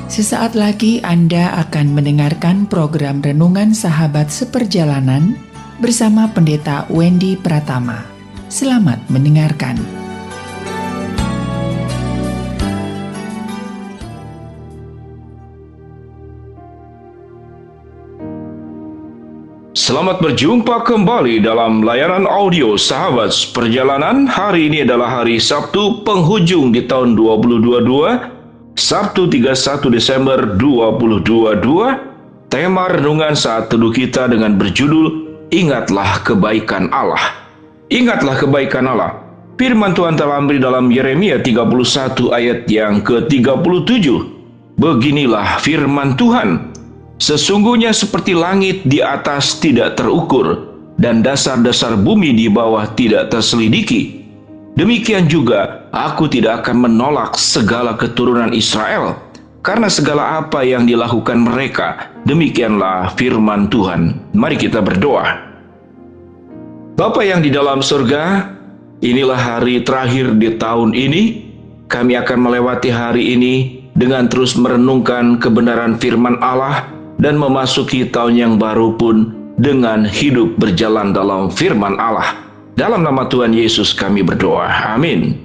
Sesaat lagi Anda akan mendengarkan program Renungan Sahabat Seperjalanan bersama Pendeta Wendy Pratama. Selamat mendengarkan. Selamat berjumpa kembali dalam layanan audio Sahabat Seperjalanan. Hari ini adalah hari Sabtu penghujung di tahun 2022, Sabtu 31 Desember 2022. Tema renungan saat teduh kita dengan berjudul Ingatlah Kebaikan Allah. Ingatlah kebaikan Allah. Firman Tuhan terambil dalam Yeremia 31 ayat yang ke-37. Beginilah firman Tuhan. Sesungguhnya seperti langit di atas tidak terukur, dan dasar-dasar bumi di bawah tidak terselidiki, demikian juga aku tidak akan menolak segala keturunan Israel, karena segala apa yang dilakukan mereka. Demikianlah firman Tuhan. Mari kita berdoa. Bapa yang di dalam surga, inilah hari terakhir di tahun ini. Kami akan melewati hari ini dengan terus merenungkan kebenaran firman Allah, dan memasuki tahun yang baru pun dengan hidup berjalan dalam firman Allah. Dalam nama Tuhan Yesus kami berdoa. Amin.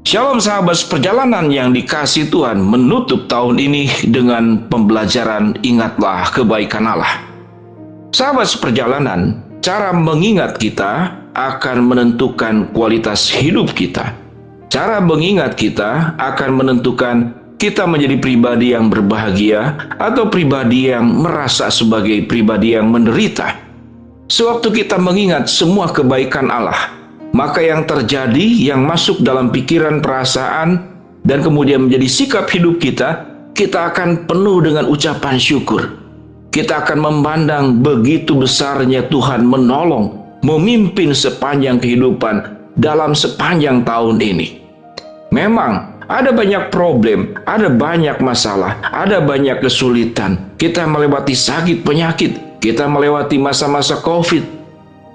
Shalom sahabat seperjalanan yang dikasihi Tuhan, menutup tahun ini dengan pembelajaran Ingatlah Kebaikan Allah. Sahabat seperjalanan, cara mengingat kita akan menentukan kualitas hidup kita. Cara mengingat kita akan menentukan kita menjadi pribadi yang berbahagia atau pribadi yang merasa sebagai pribadi yang menderita. Sewaktu kita mengingat semua kebaikan Allah, maka yang terjadi, yang masuk dalam pikiran, perasaan, dan kemudian menjadi sikap hidup kita, kita akan penuh dengan ucapan syukur. Kita akan memandang begitu besarnya Tuhan menolong, memimpin sepanjang kehidupan dalam sepanjang tahun ini. Memang ada banyak problem, ada banyak masalah, ada banyak kesulitan. Kita melewati sakit penyakit, kita melewati masa-masa COVID.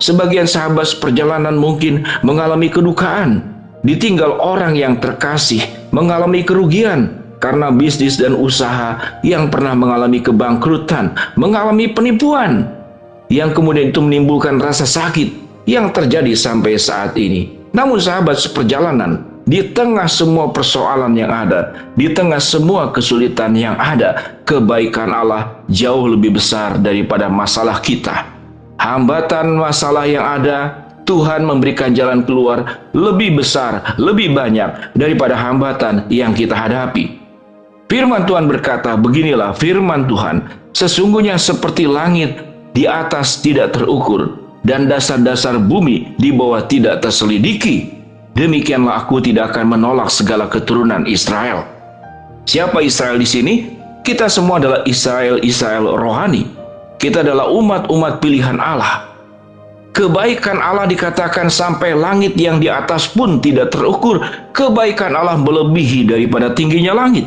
Sebagian sahabat seperjalanan mungkin mengalami kedukaan, ditinggal orang yang terkasih, mengalami kerugian karena bisnis dan usaha yang pernah mengalami kebangkrutan, mengalami penipuan, yang kemudian itu menimbulkan rasa sakit yang terjadi sampai saat ini. Namun sahabat seperjalanan, di tengah semua persoalan yang ada, di tengah semua kesulitan yang ada, kebaikan Allah jauh lebih besar daripada masalah kita. Hambatan masalah yang ada, Tuhan memberikan jalan keluar lebih besar, lebih banyak daripada hambatan yang kita hadapi. Firman Tuhan berkata, beginilah firman Tuhan, sesungguhnya seperti langit di atas tidak terukur, dan dasar-dasar bumi di bawah tidak terselidiki, demikianlah aku tidak akan menolak segala keturunan Israel. Siapa Israel di sini? Kita semua adalah Israel rohani. Kita adalah umat-umat pilihan Allah. Kebaikan Allah dikatakan sampai langit yang di atas pun tidak terukur. Kebaikan Allah melebihi daripada tingginya langit.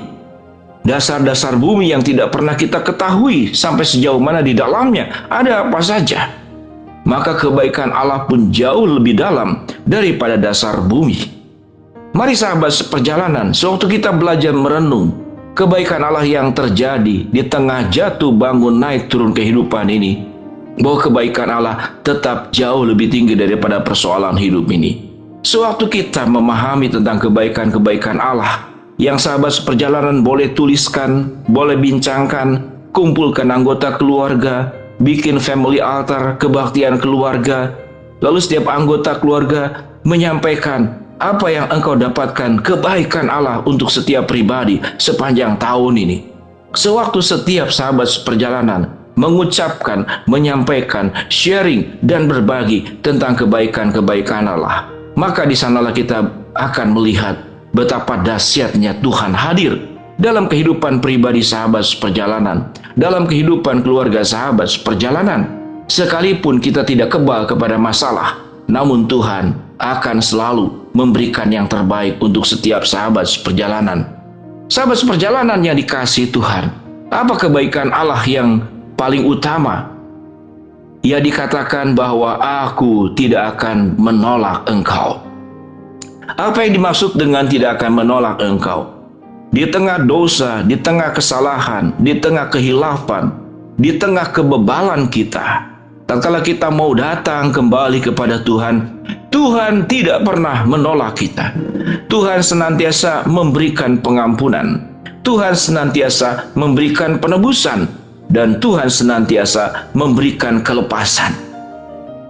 Dasar-dasar bumi yang tidak pernah kita ketahui sampai sejauh mana di dalamnya ada apa saja. Maka kebaikan Allah pun jauh lebih dalam daripada dasar bumi. Mari sahabat seperjalanan, sewaktu kita belajar merenung kebaikan Allah yang terjadi di tengah jatuh bangun naik turun kehidupan ini, bahwa kebaikan Allah tetap jauh lebih tinggi daripada persoalan hidup ini. Sewaktu kita memahami tentang kebaikan-kebaikan Allah, yang sahabat seperjalanan boleh tuliskan, boleh bincangkan, kumpulkan anggota keluarga, bikin family altar, kebaktian keluarga. Lalu setiap anggota keluarga menyampaikan apa yang engkau dapatkan kebaikan Allah untuk setiap pribadi sepanjang tahun ini. Sewaktu setiap sahabat seperjalanan mengucapkan, menyampaikan, sharing, dan berbagi tentang kebaikan-kebaikan Allah, maka di sanalah kita akan melihat betapa dahsyatnya Tuhan hadir dalam kehidupan pribadi sahabat seperjalanan, dalam kehidupan keluarga sahabat seperjalanan. Sekalipun kita tidak kebal kepada masalah, namun Tuhan akan selalu memberikan yang terbaik untuk setiap sahabat seperjalanan. Sahabat seperjalanan yang dikasihi Tuhan, apa kebaikan Allah yang paling utama? Ya, dikatakan bahwa aku tidak akan menolak engkau. Apa yang dimaksud dengan tidak akan menolak engkau? di tengah dosa, di tengah kesalahan, di tengah kehilafan, di tengah kebebalan kita, tatkala kita mau datang kembali kepada Tuhan, Tuhan tidak pernah menolak kita. Tuhan senantiasa memberikan pengampunan. Tuhan senantiasa memberikan penebusan. Dan Tuhan senantiasa memberikan kelepasan.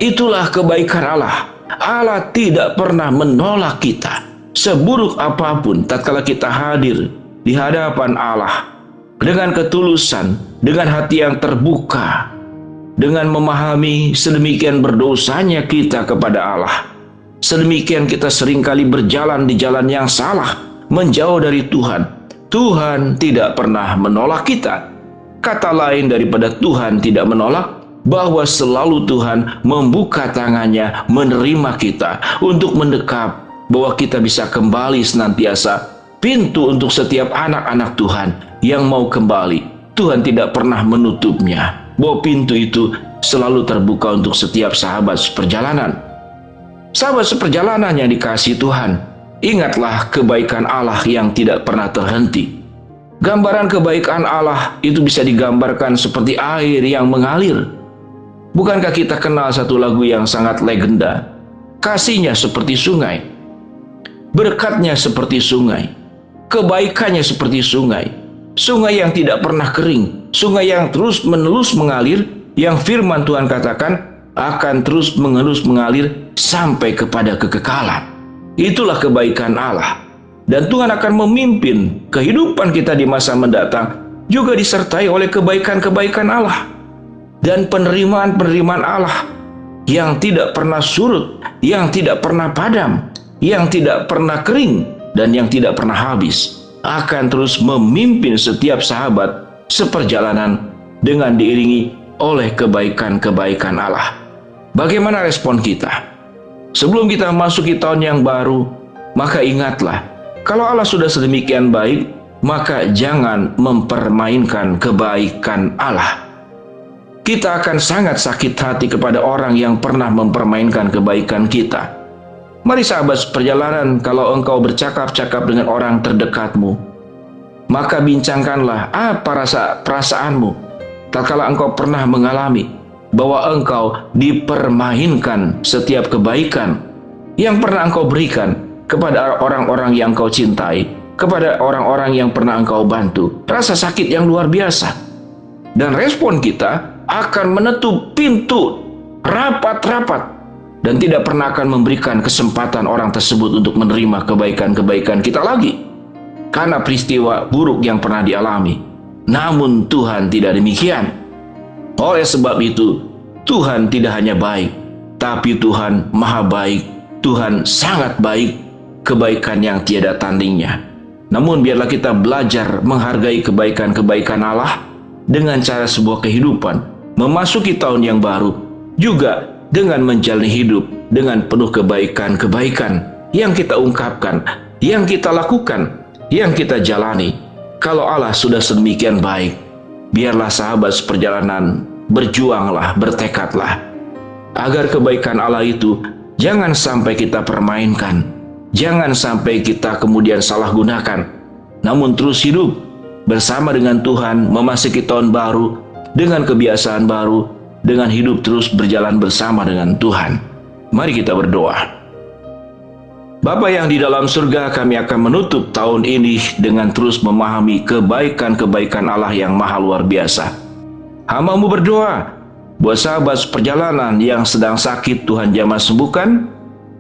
Itulah kebaikan Allah. Allah tidak pernah menolak kita. Seburuk apapun tatkala kita hadir di hadapan Allah dengan ketulusan, dengan hati yang terbuka, dengan memahami sedemikian berdosanya kita kepada Allah, sedemikian kita seringkali berjalan di jalan yang salah, menjauh dari Tuhan. Tuhan tidak pernah menolak kita. Kata lain daripada Tuhan tidak menolak, bahwa selalu Tuhan membuka tangannya menerima kita untuk mendekap, bahwa kita bisa kembali senantiasa. Pintu untuk setiap anak-anak Tuhan yang mau kembali, Tuhan tidak pernah menutupnya, bahwa pintu itu selalu terbuka untuk setiap sahabat seperjalanan. Sahabat seperjalanan yang dikasihi Tuhan, ingatlah kebaikan Allah yang tidak pernah terhenti. Gambaran kebaikan Allah itu bisa digambarkan seperti air yang mengalir. Bukankah kita kenal satu lagu yang sangat legenda? Kasihnya seperti sungai, berkatnya seperti sungai, kebaikannya seperti sungai. Sungai yang tidak pernah kering, sungai yang terus menerus mengalir, yang firman Tuhan katakan akan terus menerus mengalir sampai kepada kekekalan. Itulah kebaikan Allah. Dan Tuhan akan memimpin kehidupan kita di masa mendatang juga disertai oleh kebaikan-kebaikan Allah dan penerimaan-penerimaan Allah yang tidak pernah surut, yang tidak pernah padam, yang tidak pernah kering, dan yang tidak pernah habis, akan terus memimpin setiap sahabat seperjalanan dengan diiringi oleh kebaikan-kebaikan Allah. Bagaimana respon kita? Sebelum kita masuki tahun yang baru, maka ingatlah, kalau Allah sudah sedemikian baik, maka jangan mempermainkan kebaikan Allah. Kita akan sangat sakit hati kepada orang yang pernah mempermainkan kebaikan kita. Mari sahabat seperjalanan, kalau engkau bercakap-cakap dengan orang terdekatmu, maka bincangkanlah apa perasaanmu tatkala engkau pernah mengalami bahwa engkau dipermainkan setiap kebaikan yang pernah engkau berikan kepada orang-orang yang kau cintai, kepada orang-orang yang pernah engkau bantu. Rasa sakit yang luar biasa. Dan respon kita akan menutup pintu rapat-rapat dan tidak pernah akan memberikan kesempatan orang tersebut untuk menerima kebaikan-kebaikan kita lagi, karena peristiwa buruk yang pernah dialami. Namun Tuhan tidak demikian. Oleh sebab itu, Tuhan tidak hanya baik, tapi Tuhan maha baik. Tuhan sangat baik, kebaikan yang tiada tandingnya. Namun biarlah kita belajar menghargai kebaikan-kebaikan Allah dengan cara sebuah kehidupan memasuki tahun yang baru, juga dengan menjalani hidup dengan penuh kebaikan-kebaikan yang kita ungkapkan, yang kita lakukan, yang kita jalani. Kalau Allah sudah sedemikian baik, biarlah sahabat seperjalanan berjuanglah, bertekadlah agar kebaikan Allah itu jangan sampai kita permainkan. Jangan sampai kita kemudian salah gunakan, namun terus hidup bersama dengan Tuhan, memasuki tahun baru dengan kebiasaan baru, dengan hidup terus berjalan bersama dengan Tuhan. Mari kita berdoa. Bapa yang di dalam surga, kami akan menutup tahun ini dengan terus memahami kebaikan-kebaikan Allah yang maha luar biasa. Hamba-Mu berdoa buat sahabat seperjalanan yang sedang sakit, Tuhan jamah sembuhkan.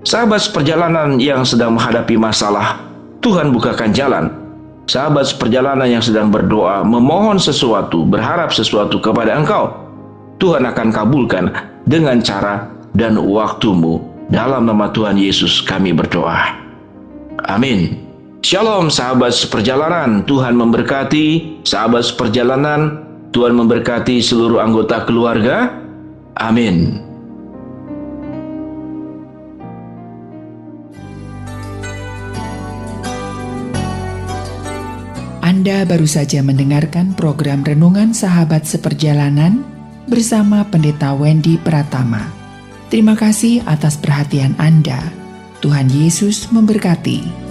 Sahabat seperjalanan yang sedang menghadapi masalah, Tuhan bukakan jalan. Sahabat seperjalanan yang sedang berdoa, memohon sesuatu, berharap sesuatu kepada Engkau, Tuhan akan kabulkan dengan cara dan waktu-Mu. Dalam nama Tuhan Yesus kami berdoa. Amin. Shalom sahabat seperjalanan, Tuhan memberkati sahabat seperjalanan, Tuhan memberkati seluruh anggota keluarga. Amin. Anda baru saja mendengarkan program Renungan Sahabat Seperjalanan bersama Pendeta Wendy Pratama. Terima kasih atas perhatian Anda. Tuhan Yesus memberkati.